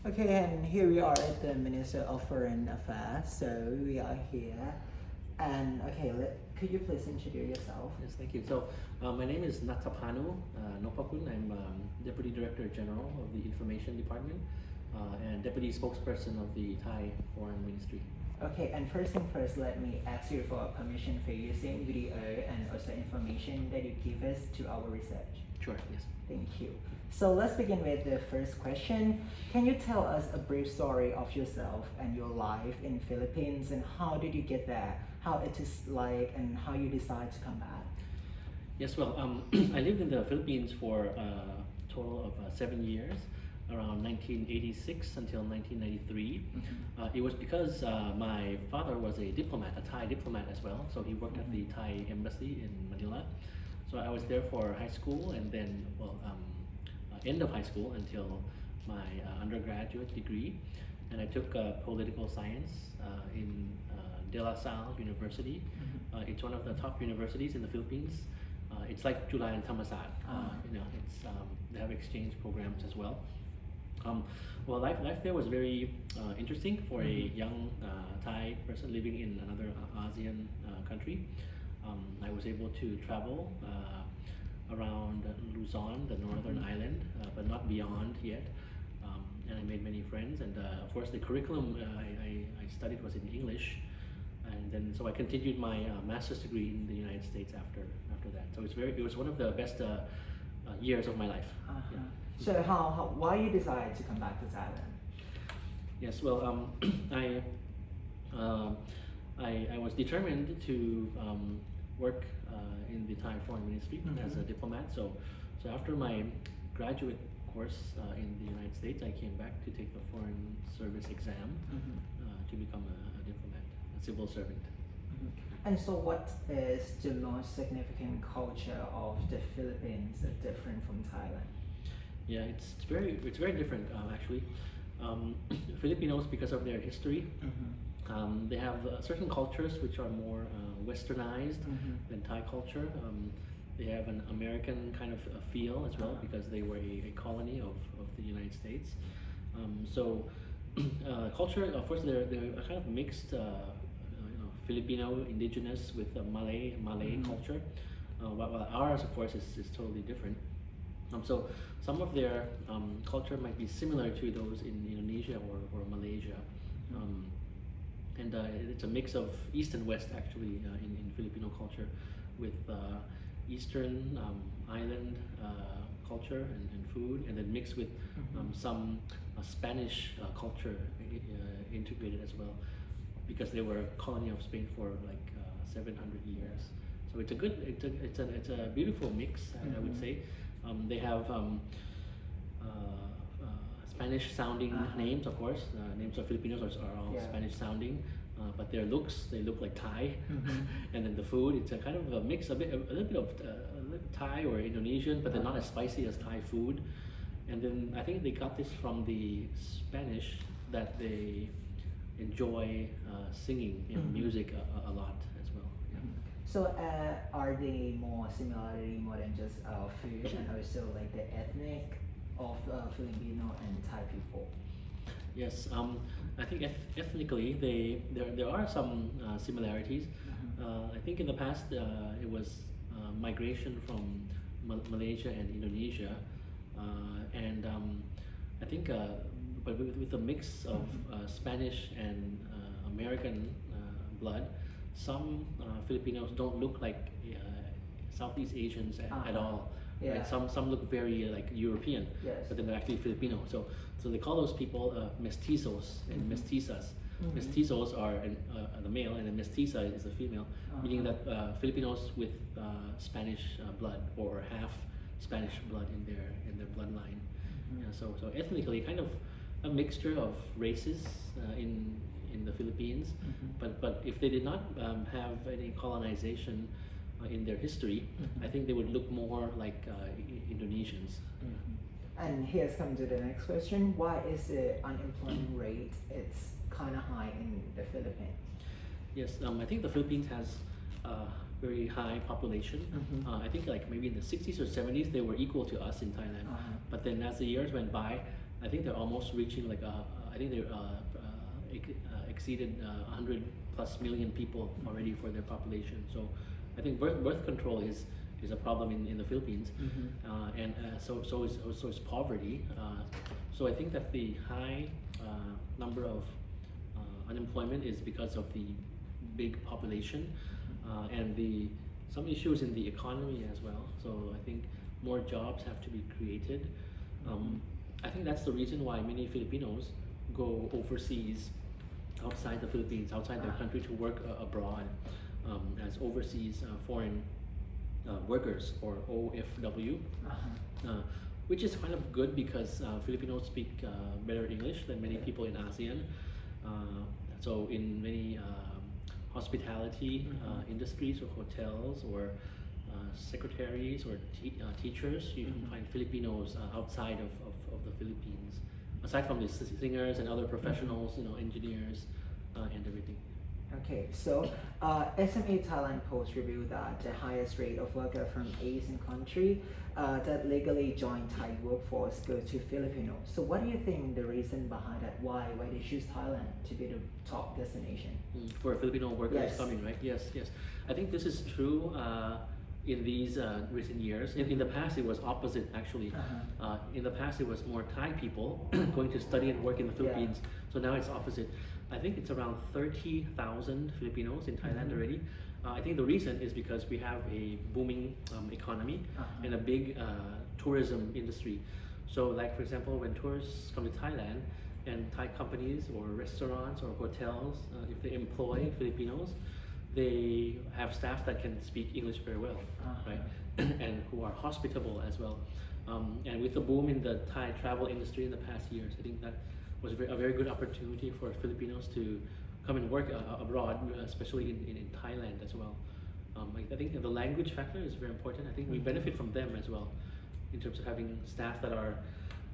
Okay, and here we are at the Minister of Foreign Affairs. So we are here, and okay, could you please introduce yourself? Yes, thank you. So, my name is Natapanu Nopakun. I'm Deputy Director General of the Information Department and Deputy Spokesperson of the Thai Foreign Ministry. Okay, and first thing first, let me ask you for permission for using video and also information that you give us to our research. Sure, yes. Thank you. So let's begin with the first question. Can you tell us a brief story of yourself and your life in Philippines, and how did you get there, how it is like, and how you decide to come back? Yes, well, I lived in the Philippines for a total of 7 years, around 1986 until 1993. It was because my father was a diplomat, a Thai diplomat as well, so he worked at the Thai embassy in Manila. So I was there for high school, and then, end of high school until my undergraduate degree. And I took political science in De La Salle University. It's one of the top universities in the Philippines. It's like July and Thammasat. It's they have exchange programs as well. Life there was very interesting for a young Thai person living in another ASEAN country. I was able to travel around Luzon, the northern island, but not beyond yet. And I made many friends. And of course, the curriculum I studied was in English. And then, so I continued my master's degree in the United States after that. So it was one of the best years of my life. Yeah. So why you decided to come back to Thailand? Yes, well, I was determined to work in the Thai Foreign Ministry as a diplomat. So after my graduate course in the United States, I came back to take the Foreign Service exam to become a diplomat, a civil servant. And so what is the most significant culture of the Philippines that different from Thailand? Yeah, it's very different actually. Filipinos, because of their history, they have certain cultures which are more westernized than Thai culture. They have an American kind of feel as well because they were a colony of the United States. Culture, of course, they're a kind of mixed Filipino indigenous with Malay culture. While ours, of course, is totally different. So some of their culture might be similar to those in Indonesia or Malaysia. And it's a mix of East and West actually in Filipino culture, with Eastern island culture and food, and then mixed with some Spanish culture integrated as well, because they were a colony of Spain for like 700 years. So it's a beautiful mix, I would say. They have Spanish sounding names, of course. Names of Filipinos are all Spanish sounding, but their looks, they look like Thai. And then the food, it's a kind of a mix, a little bit of Thai or Indonesian, but they're not as spicy as Thai food. And then I think they got this from the Spanish, that they enjoy singing music a lot as well. Yeah. So are they more similarity more than just food, and also like the ethnic of Filipino and Thai people? Yes, I think ethnically there are some similarities. I think in the past it was migration from Malaysia and Indonesia, and I think but with a mix of Spanish and American blood, some Filipinos don't look like Southeast Asians at all. Yeah. Right? Some look very like European, but then they're actually Filipino. So they call those people mestizos and mestizas. Mestizos are the male, and then mestiza is the female, meaning that Filipinos with Spanish blood or half Spanish blood in their bloodline. Yeah, so ethnically, kind of a mixture of races in the Philippines, but if they did not have any colonization in their history, I think they would look more like Indonesians. And here's come to the next question. Why is the unemployment rate it's kind of high in the Philippines? Yes, I think the Philippines has a very high population. I think like maybe in the 60s or 70s they were equal to us in Thailand. But then as the years went by, I think they're almost reaching like I think they're exceeded 100 plus million people already for their population. So I think birth control is a problem in the Philippines, and so is poverty. So I think that the high number of unemployment is because of the big population and some issues in the economy as well. So I think more jobs have to be created. I think that's the reason why many Filipinos go overseas, outside the Philippines, outside their country to work abroad as overseas foreign workers, or OFW, which is kind of good because Filipinos speak better English than many people in ASEAN. So in many hospitality industries or hotels or secretaries or teachers, you can find Filipinos outside of the Philippines, aside from the singers and other professionals, engineers and everything. Okay, so SME Thailand Post revealed that the highest rate of workers from Asian country that legally join Thai workforce go to Filipinos. So what do you think the reason behind that? Why they choose Thailand to be the top destination? For Filipino workers Yes. coming, right? Yes. I think this is true in these recent years. In the past, it was opposite actually. In the past, it was more Thai people going to study and work in the Philippines. So now it's opposite. I think it's around 30,000 Filipinos in Thailand already. I think the reason is because we have a booming economy and a big tourism industry. So like for example, when tourists come to Thailand and Thai companies or restaurants or hotels, if they employ Filipinos, they have staff that can speak English very well, right? And who are hospitable as well. And with the boom in the Thai travel industry in the past years, I think that was a very good opportunity for Filipinos to come and work abroad, especially in Thailand as well. I think the language factor is very important. I think we benefit from them as well, in terms of having staff that are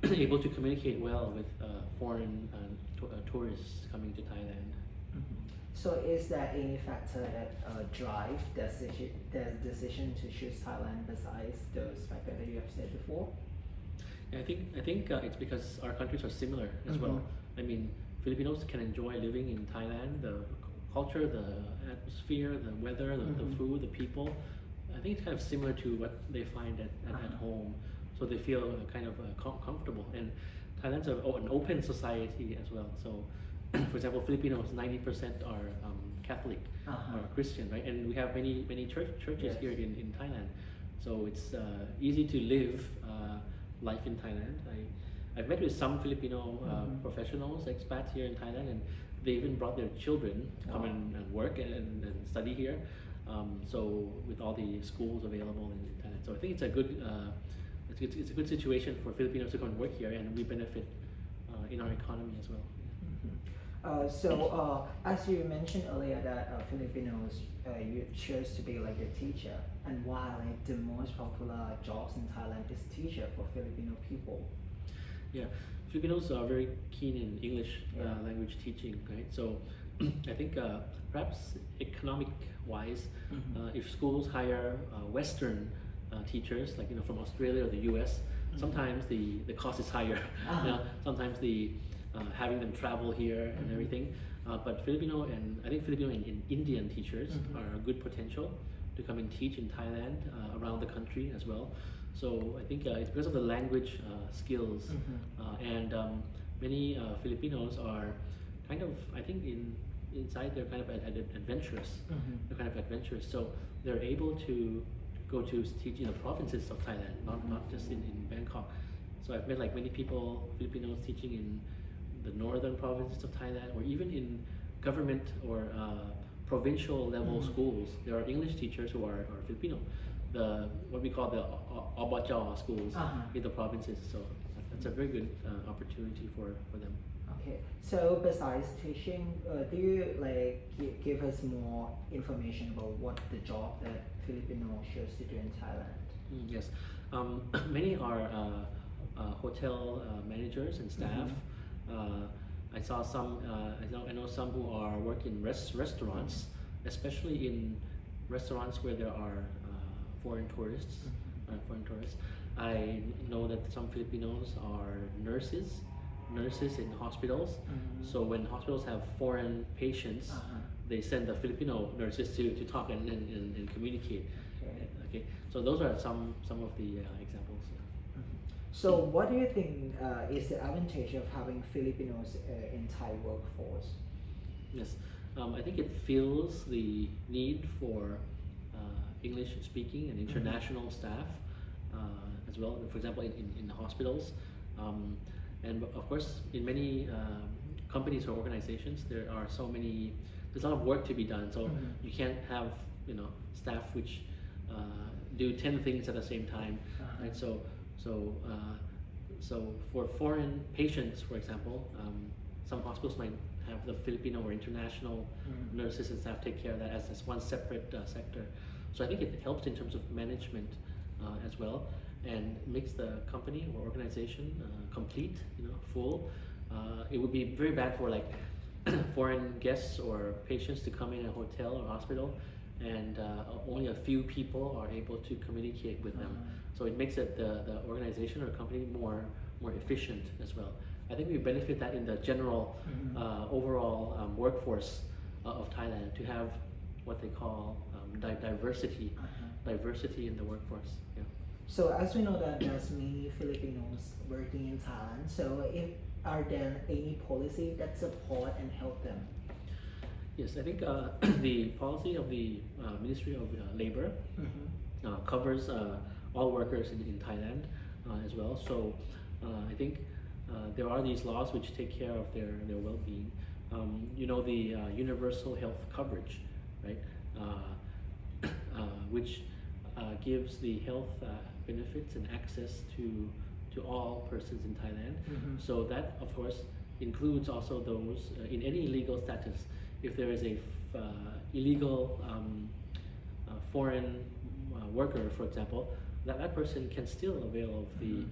able to communicate well with foreign tourists coming to Thailand. So is there any factor that drive the decision to choose Thailand besides those factors that you have said before? I think it's because our countries are similar as well. I mean, Filipinos can enjoy living in Thailand, the culture, the atmosphere, the weather, the food, the people. I think it's kind of similar to what they find at home. So they feel kind of comfortable. And Thailand's an open society as well. So, for example, Filipinos, 90% are Catholic or Christian, right? And we have many churches here in Thailand. So it's easy to live life in Thailand. I've met with some Filipino professionals, expats here in Thailand, and they even brought their children to come and work and study here. So with all the schools available in Thailand, so I think it's a good situation for Filipinos to come and work here, and we benefit in our economy as well. As you mentioned earlier that Filipinos you chose to be like a teacher, and why like the most popular jobs in Thailand is teacher for Filipino people. Yeah, Filipinos are very keen in English language teaching, right? So I think perhaps economic-wise, if schools hire Western teachers, like from Australia or the U.S., sometimes the cost is higher. Sometimes the having them travel here and everything. But Filipino and Indian teachers are a good potential to come and teach in Thailand, around the country as well. So I think it's because of the language skills, and many Filipinos are kind of, I think inside they're kind of adventurous. They're kind of adventurous, so they're able to go to teach in the provinces of Thailand, not just in Bangkok. So I've met like many people, Filipinos teaching in the northern provinces of Thailand, or even in government or provincial level schools. There are English teachers who are Filipino, what we call the Obajao schools in the provinces. So that's a very good opportunity for them. Okay, so besides teaching, do you like give us more information about what the job that Filipino chose to do in Thailand? Yes, many are hotel managers and staff. I saw some. I know some who are working restaurants, especially in restaurants where there are foreign tourists. I know that some Filipinos are nurses nurses in hospitals. So when hospitals have foreign patients, they send the Filipino nurses to talk and communicate. Okay, so those are some of the examples. So what do you think is the advantage of having Filipinos in Thai workforce? Yes, I think it fills the need for English speaking and international staff as well. For example, in hospitals, and of course in many companies or organizations, there are so many. There's a lot of work to be done. So you can't have staff which do 10 things at the same time, right? So for foreign patients, for example, some hospitals might have the Filipino or international nurses and staff take care of that as one separate sector. So I think it helps in terms of management as well, and makes the company or organization complete, full. It would be very bad for like foreign guests or patients to come in a hotel or hospital, and only a few people are able to communicate with them. So it makes it the organization or company more efficient as well. I think we benefit that in the general overall workforce of Thailand, to have what they call diversity in the workforce. Yeah. So as we know that there's many Filipinos working in Thailand, so are there any policy that support and help them? Yes, I think the policy of the Ministry of Labor covers all workers in Thailand as well. So I think there are these laws which take care of their well-being. The universal health coverage, right? Which gives the health benefits and access to all persons in Thailand. So that, of course, includes also those in any legal status. If there is a illegal foreign worker, for example, that person can still avail of the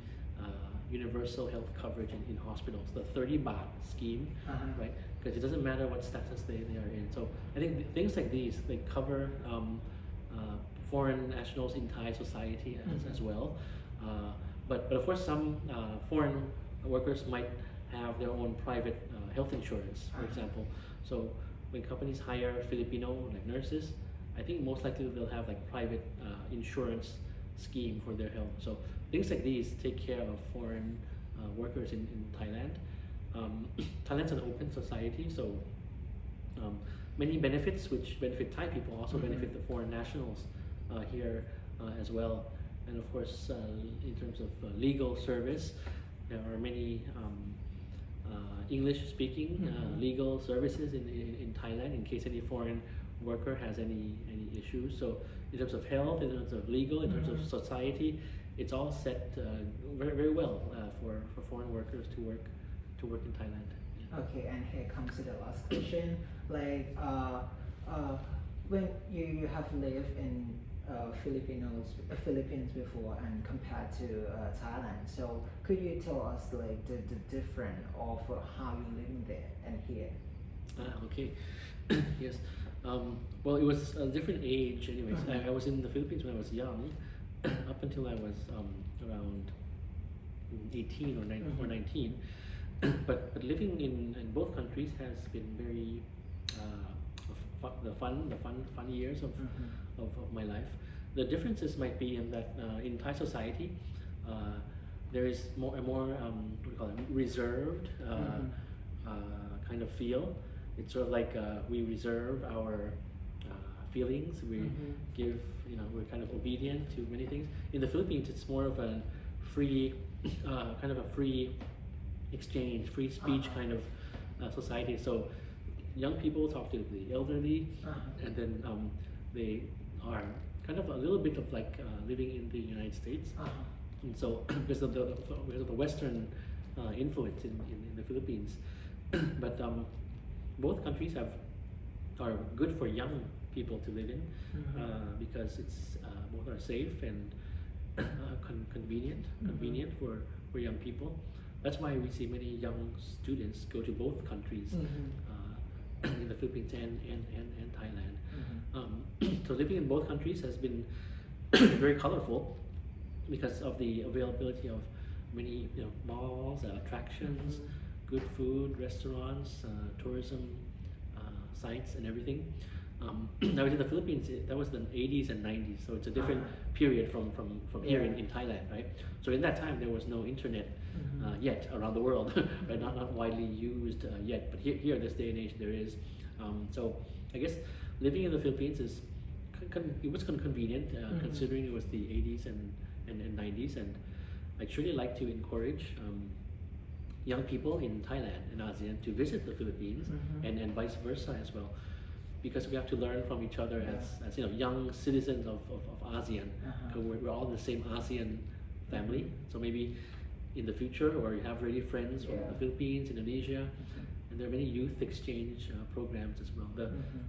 universal health coverage in hospitals, the 30 baht scheme, right? Because it doesn't matter what status they are in. So I think things like these, they cover foreign nationals in Thai society as well. But of course, some foreign workers might have their own private health insurance, for example. So when companies hire Filipino like nurses, I think most likely they'll have like private insurance scheme for their health. So things like these take care of foreign workers in Thailand. Thailand's an open society, so many benefits which benefit Thai people also benefit the foreign nationals here as well. And of course, in terms of legal service, there are many English-speaking legal services in Thailand in case any foreign worker has any issues. So in terms of health, in terms of legal, in terms of society, it's all set very, very well for foreign workers to work in Thailand. Okay, and here comes to the last question. Like, when you have lived in Philippines before and compared to Thailand, so could you tell us like the difference of how you living there and here? Okay. Yes. Well, it was a different age anyways. I was in the Philippines when I was young, up until I was around 18 or 19. But living in both countries has been very the fun years of my life. The differences might be in that in Thai society there is more what do you call it, reserved kind of feel. It's sort of like we reserve our feelings. We give, we're kind of obedient to many things. In the Philippines, it's more of a free, kind of a free exchange, free speech kind of society. So young people talk to the elderly, and then they are kind of a little bit of like living in the United States. And so because of the Western influence in the Philippines, but both countries are good for young people to live in because it's both are safe and convenient for young people. That's why we see many young students go to both countries, in the Philippines and Thailand. So living in both countries has been very colorful because of the availability of many malls, attractions, good food, restaurants, tourism sites, and everything. Now in the Philippines, that was the 80s and 90s, so it's a different period from here in Thailand, right? So in that time, there was no internet yet around the world, right? Not widely used yet, but here this day and age there is. So I guess living in the Philippines is it was convenient considering it was the 80s and 90s, and I'd surely like to encourage young people in Thailand and ASEAN to visit the Philippines and vice versa as well, because we have to learn from each other as you know, young citizens of ASEAN. We're all the same ASEAN family, so maybe in the future, or you have already friends from the Philippines, Indonesia, and there are many youth exchange programs as well.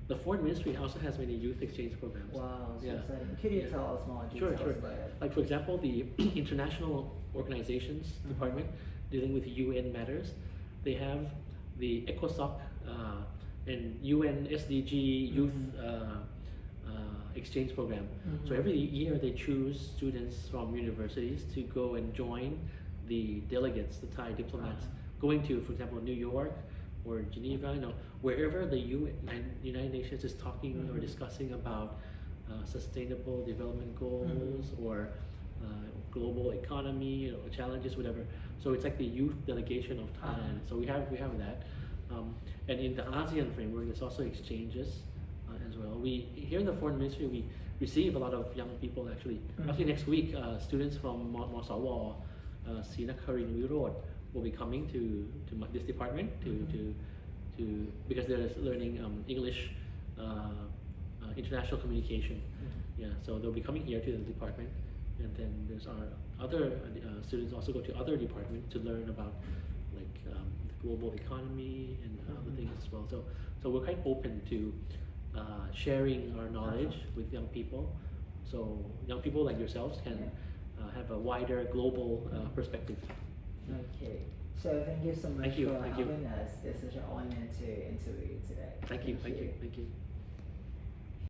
The foreign ministry also has many youth exchange programs. Wow, so exciting. Could you tell us more details about it? Like for example, the International Organizations Department dealing with UN matters, they have the ECOSOC and UN SDG youth exchange program. So every year they choose students from universities to go and join the delegates, the Thai diplomats, going to, for example, New York or Geneva, you know, wherever the United Nations is talking or discussing about sustainable development goals or global economy, you know, challenges, whatever. So it's like the youth delegation of Thailand. So we have that, and in the ASEAN framework, there's also exchanges as well. We here in the foreign ministry, we receive a lot of young people actually. Actually, next week, students from Mosawal, Sinakarin Wirod, will be coming to this department to because they're learning English, international communication. Yeah, so they'll be coming here to the department, and then there's our other students also go to other departments to learn about like the global economy and other things as well. So we're quite open to sharing our knowledge with young people, so young people like yourselves can have a wider global perspective. Okay, so thank you so much for Thank you. having us. It's such an honor to interview you today. Thank you.